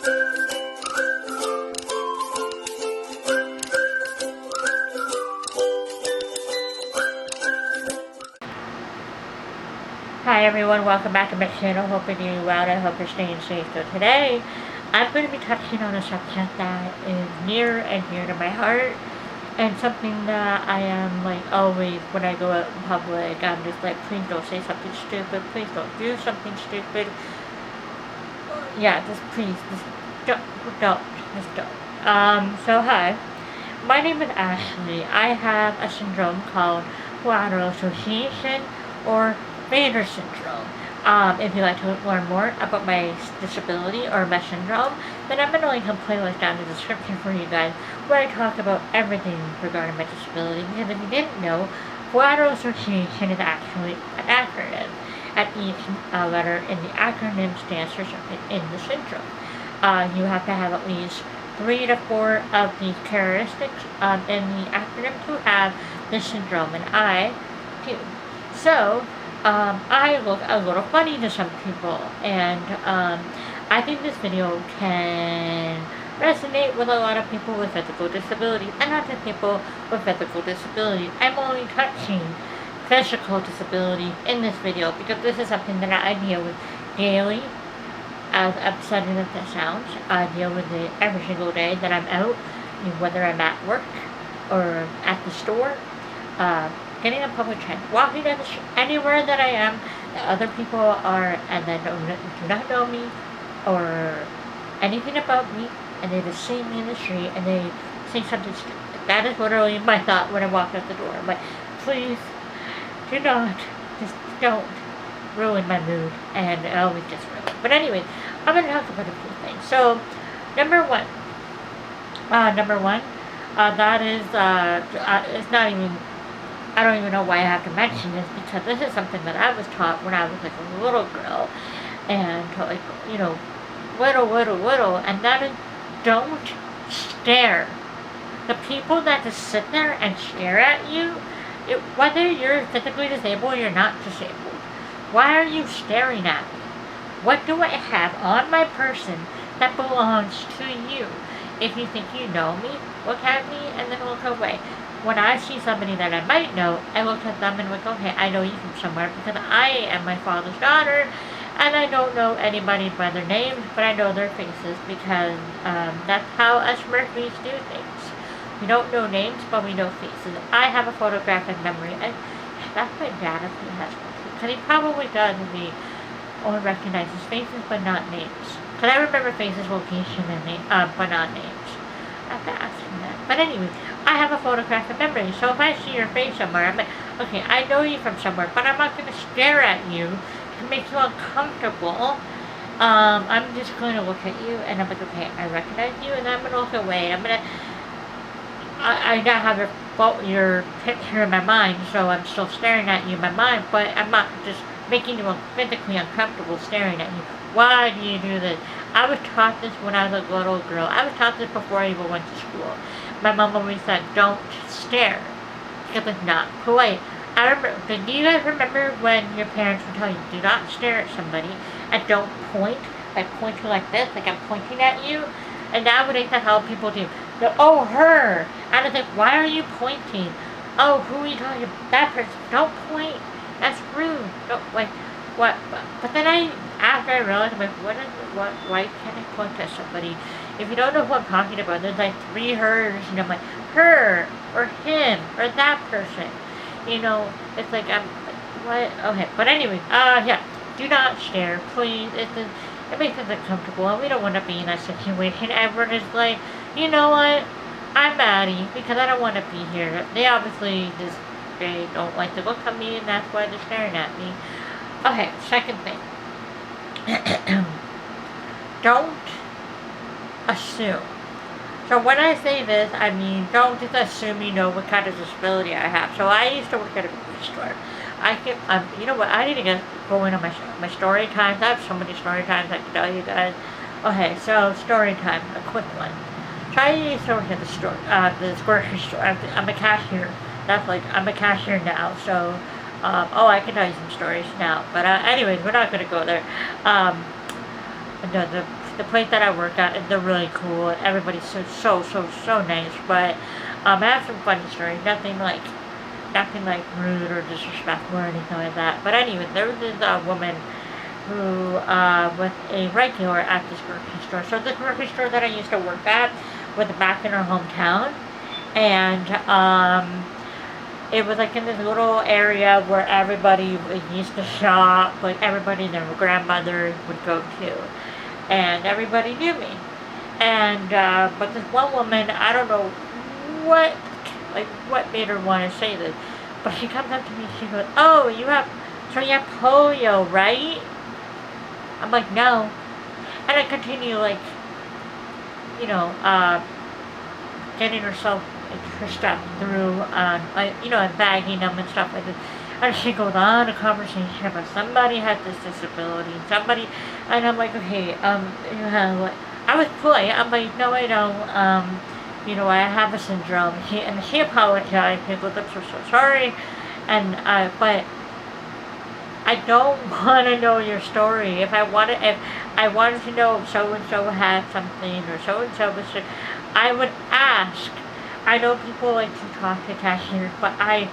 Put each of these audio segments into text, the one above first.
Hi everyone, welcome back to my channel. Hope you're doing well and I hope you're staying safe. So today, I'm going to be touching on a subject that is near and dear to my heart, and something that I am like always when I go out in public, I'm just like, please don't say something stupid, please don't do something stupid. Yeah, just please, just don't. So hi, my name is Ashley. I have a syndrome called collateral association or Vader syndrome. If you'd like to learn more about my disability or my syndrome, then I'm going to link a playlist down in the description for you guys where I talk about everything regarding my disability. Because if you didn't know, collateral association is actually an acronym, and each letter in the acronym stands for something in the syndrome. You have to have at least 3 to 4 of these characteristics in the acronym to have this syndrome, and I do. So, I look a little funny to some people, and I think this video can resonate with a lot of people with physical disabilities, and not just people with physical disabilities. I'm only touching physical disability in this video because this is something that I deal with daily. As upsetting as that sounds, I deal with it every single day that I'm out, whether I'm at work or at the store. Getting a public transit, walking down the street, anywhere that I am, that other people are, and they do not know me or anything about me, and they just see me in the street and they say something stupid. That is literally my thought when I walk out the door. I'm like, please, just don't ruin my mood, and it always gets ruined. But anyways, I'm going to talk about a few things. So, number one, that is, it's not even, I don't even know why I have to mention this, because this is something that I was taught when I was like a little girl, and like, little, and that is, don't stare. The people that just sit there and stare at you, whether you're physically disabled or you're not disabled, why are you staring at me? What do I have on my person that belongs to you? If you think you know me, look at me and then look away. When I see somebody that I might know, I look at them and like, okay, I know you from somewhere because I am my father's daughter, and I don't know anybody by their names, but I know their faces because that's how us Murphys do things. We don't know names, but we know faces. I have a photographic memory, and that's my dad if he has one, because he probably does if he only recognizes faces but not names. Because I remember faces, location, and but not names. I have to ask him that. But anyway, I have a photographic memory, so if I see your face somewhere, I'm like, okay, I know you from somewhere, but I'm not going to stare at you to make you uncomfortable. I'm just going to look at you, and I'm like, okay, I recognize you, and I'm going to look away, and I now have your picture in my mind, so I'm still staring at you in my mind, but I'm not just making you physically uncomfortable staring at you. Why do you do this? I was taught this when I was a little girl. I was taught this before I even went to school. My mom always said, don't stare, because it's not polite. Do you guys remember when your parents would tell you, do not stare at somebody, and don't point, like pointing like this, like I'm pointing at you? And nowadays that's how people do. Oh, her! And it's like, why are you pointing? Oh, who are you talking about? That person. Don't point. That's rude. Don't, like, what? But then after I realized, I'm like, why can't I point at somebody? If you don't know who I'm talking about, there's like 3 hers, and I'm like, her, or him, or that person. It's like, what? Okay, but anyway, yeah, do not stare, please. It makes us uncomfortable, and we don't want to be in that situation. Everyone is like, you know what? I'm Maddie, because I don't want to be here. They obviously they don't like to look at me, and that's why they're staring at me. Okay, second thing. Don't assume. So when I say this, I mean, don't just assume you know what kind of disability I have. So I used to work at a grocery store. You know what, I need to go into my story times. I have so many story times I can tell you guys. Okay, so story time, a quick one. So I used to work at the grocery store. I'm a cashier. I'm a cashier now, so, I can tell you some stories now. But anyways, we're not going to go there. the place that I work at, they're really cool. Everybody's so nice. But I have some funny stories. Nothing like rude or disrespectful or anything like that. But anyway, there was this woman who was a regular at this grocery store. So the grocery store that I used to work at was back in our hometown, and it was like in this little area where everybody used to shop, like everybody and their grandmother would go to, and everybody knew me. And but this one woman, I don't know what what made her want to say this, but she comes up to me. She goes, "Oh, you have polio, right?" I'm like, "No," and I continue you know, getting herself her stuff through, and bagging them and stuff like this. And she goes on a conversation about somebody has this disability, and I'm like, okay, I was polite. I'm like, no, I don't. I have a syndrome. She apologized. She goes, I'm so sorry, and but I don't want to know your story. If I wanted to know if so and so had something or so and so was sick, I would ask. I know people like to talk to cashiers, but I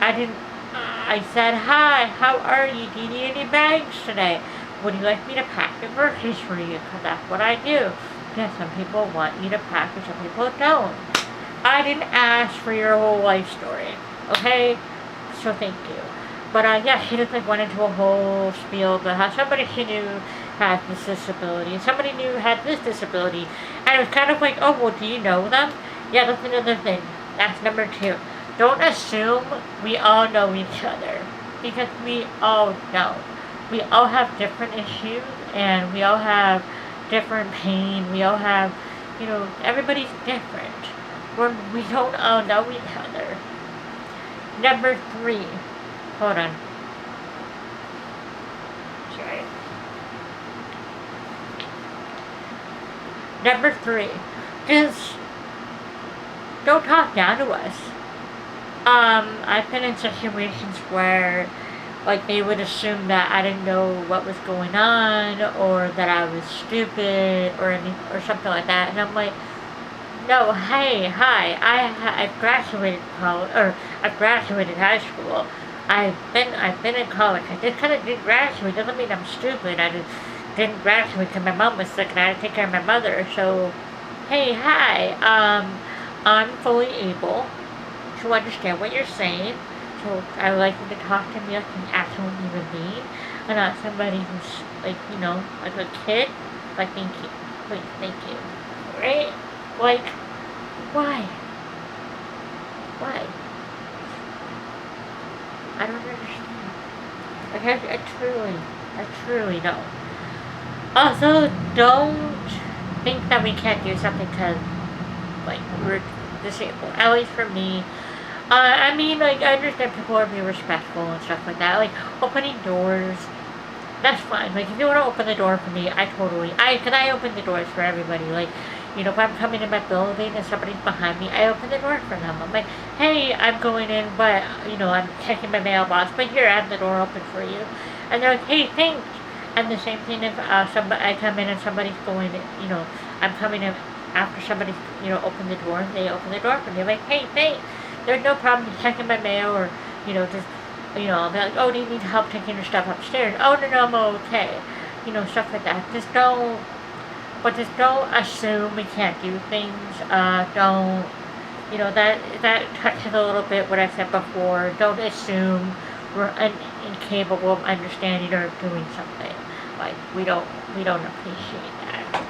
didn't. I said, "Hi, how are you? Do you need any bags today? Would you like me to pack the groceries for you? Because that's what I do." Yeah, some people want you to pack and some people don't. I didn't ask for your whole life story, okay? So thank you. But yeah, she just went into a whole spiel about how somebody she knew had this disability, and somebody knew had this disability, and it was kind of like, oh, well, do you know them? Yeah, that's another thing. That's number 2. Don't assume we all know each other, because we all don't. We all have different issues, and we all have different pain. We all have, everybody's different. We don't all know each other. Number 3. Hold on. Sorry. Number 3. Just don't talk down to us. I've been in situations where they would assume that I didn't know what was going on, or that I was stupid, or something like that, and I'm like, no, hey, hi, I've graduated college, or I've graduated high school. I've been in college. I just kind of didn't graduate. Doesn't mean I'm stupid. I just didn't graduate because my mom was sick and I had to take care of my mother. So, hey, hi, I'm fully able to understand what you're saying. So I would like you to talk to me like an actual human being, and not somebody who's like a kid. Like, thank you, please, thank you, right? Like, why? Why? I don't understand. I truly don't. Also, don't think that we can't do something because we're disabled. At least for me. I understand people are being respectful and stuff like that. Opening doors, that's fine. If you want to open the door for me, I open the doors for everybody. If I'm coming in my building and somebody's behind me, I open the door for them. I'm like, hey, I'm going in, but, I'm checking my mailbox, but here, I have the door open for you. And they're like, hey, thanks. And the same thing if I come in and somebody's going, I'm coming in after somebody's, opened the door, they open the door for me. I'm like, hey, thanks. There's no problem checking my mail, or, I'll be like, oh, do you need help taking your stuff upstairs? Oh, no, I'm okay. Stuff like that. Just don't assume we can't do things. Don't, that touches a little bit what I said before. Don't assume we're incapable of understanding or doing something. We don't appreciate that.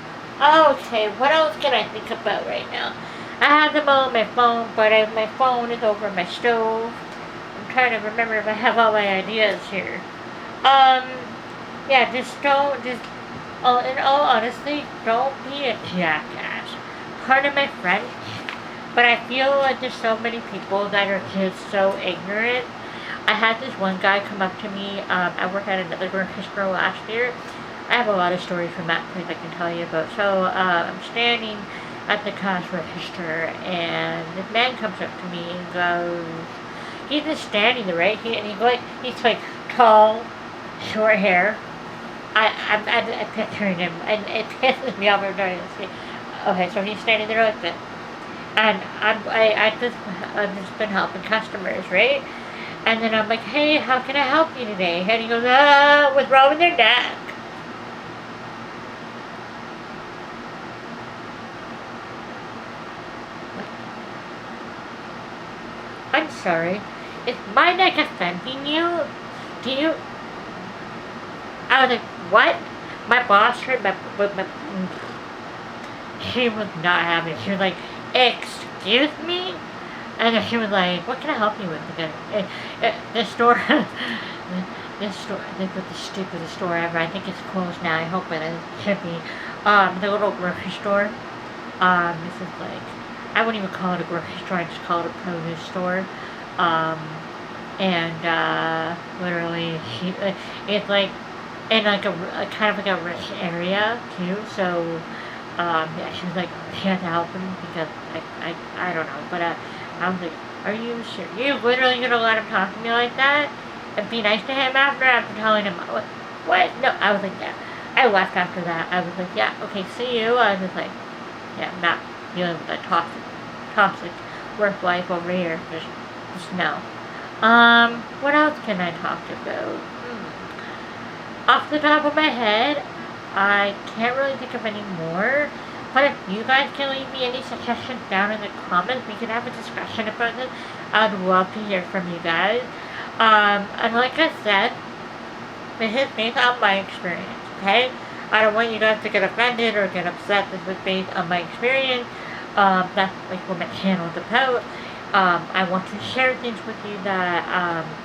Okay, what else can I think about right now? I have them all on my phone, but my phone is over my stove. I'm trying to remember if I have all my ideas here. Yeah, in all honesty, don't be a jackass. Pardon my French, but I feel like there's so many people that are just so ignorant. I had this one guy come up to me. I worked at another grocery store last year. I have a lot of stories from that place I can tell you about. So I'm standing at the cash register, and this man comes up to me and goes, he's just standing there, right? He's tall, short hair. I'm picturing him, and it pisses me off every time I see. Okay, so he's standing there like this, and I've just been helping customers, right? And then I'm like, hey, how can I help you today? And he goes, what's wrong with their neck? I'm sorry. Is my neck offending you? Do you? I was like, what? My boss heard my she was not happy. She was like, excuse me? And then she was like, what can I help you with again? This store, they put the stupidest store ever. I think it's closed now. I hope it is. It should be. The little grocery store. This is like, I wouldn't even call it a grocery store. I just call it a produce store. Literally, it's like in like a kind of like a rich area too. So, yeah, she was like, she had to help him because I don't know, but I was like, are you sure? You're literally gonna let him talk to me like that and be nice to him after telling him what? No, I was like, yeah. I left after that. I was like, yeah, okay, see you. I was just like, yeah, I'm not dealing with that toxic work life over here. Just no. What else can I talk about? Off the top of my head, I can't really think of any more. But if you guys can leave me any suggestions down in the comments, we can have a discussion about this. I'd love to hear from you guys. And like I said, this is based on my experience, okay? I don't want you guys to get offended or get upset. This is based on my experience. That's like what my channel is about. I want to share things with you that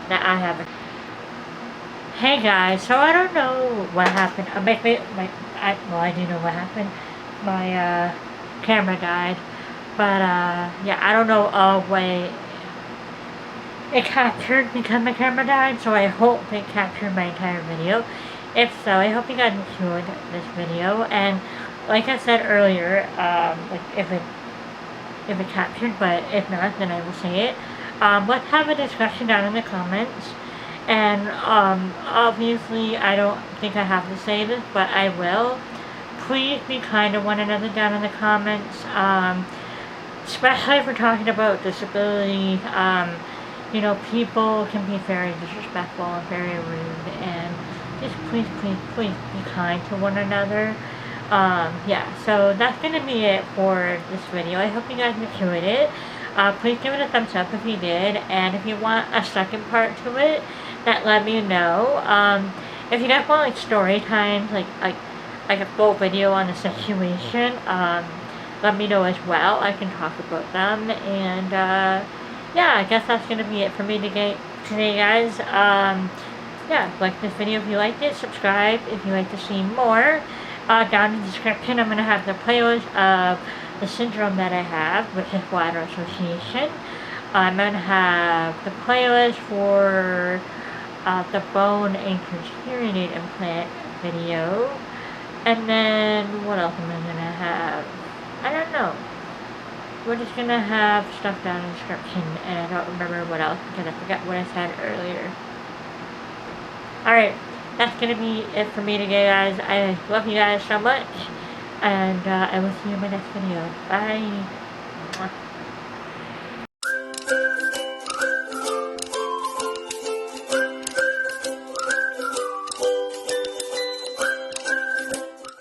I have. Hey guys, so I don't know what happened. I do know what happened. My camera died, but yeah, I don't know what it captured because my camera died. So I hope it captured my entire video. If so, I hope you guys enjoyed this video. And like I said earlier, like if it captured, but if not, then I will say it. Let's have a discussion down in the comments. And obviously, I don't think I have to say this, but I will. Please be kind to one another down in the comments, especially if we're talking about disability. You know, people can be very disrespectful and very rude, and just please be kind to one another. Yeah, so that's going to be it for this video. I hope you guys enjoyed it. Please give it a thumbs up if you did, and if you want a second part to it, let me know. If you guys want like story times, like a full video on the situation, let me know as well. I can talk about them. And yeah, I guess that's gonna be it for me today, guys. Yeah, like this video if you liked it. Subscribe if you'd like to see more. Down in the description, I'm gonna have the playlist of the syndrome that I have, which is bladder association. I'm gonna have the playlist for the bone anchored hearing aid implant video. And then, what else am I gonna have? I don't know. We're just gonna have stuff down in the description, and I don't remember what else because I forgot what I said earlier. Alright, that's gonna be it for me today, guys. I love you guys so much, and I will see you in my next video. Bye!